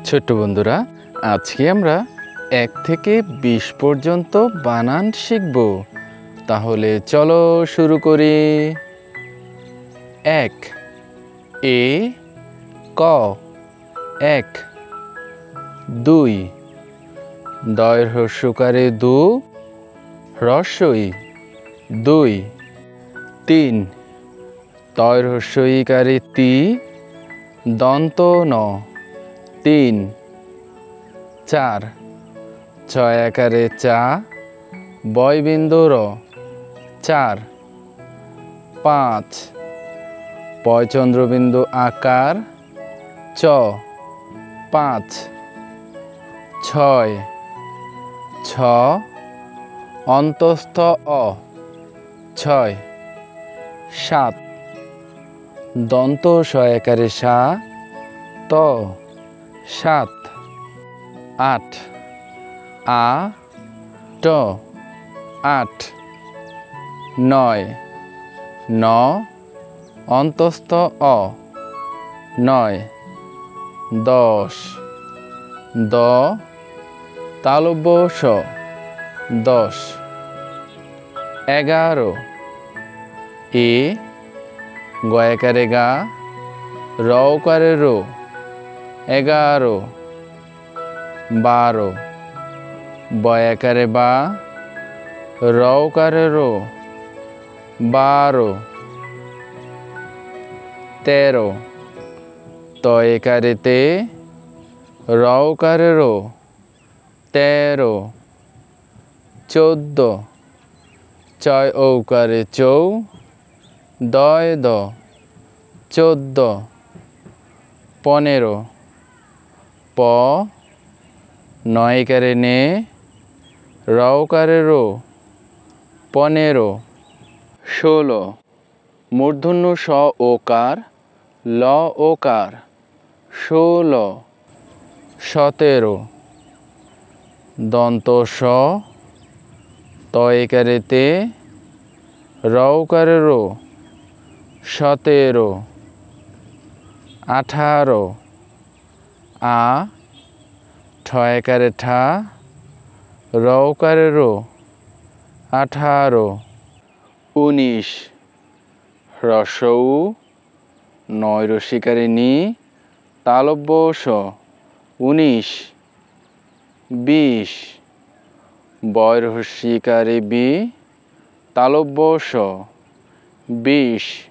ছোট্ট বন্ধুরা, আজকে আমরা 1 থেকে 20 পর্যন্ত বানান শিখব। তাহলে চলো শুরু করি। 1 এ ক 1 2 দয় হ্রস্বকারে দু হ্রস্বই 2 3 তয় হ্রস্বইকারে তি দন্ত ন 3 4 ছয় আকারে চা বয়বিন্দু র 4 5 পয় চন্দ্রবিন্দু আকার চ 5 6 ছ অন্তস্থ অ 6 7 দন্ত স আকারে সা ত 7 8 আ ট 8 9 ন অন্তস্থ অ 9 10 দ তালব্য স 10 11 এ গয়াকারে গা রওকারে রো 11 12 বয়াকারে বা রওকারে রো 12 13 তয়কারে তে রওকারে রো 13 14 চয় ঔকারে চৌ দয় দ 14 15 প নয়কারে নে রওকারে রো 15 16 মূর্ধন্য স ওকার ল ওকার 16 17 দন্ত স তয়কারে তে রওকারে রো 17 18 আ ঠয়কারে ঠা রওকারে রো 18 19 হ্রস্বউ নয় রসিকারে নি তালব্য স 19 20 বয় রসিকারে বি তালব্য স 20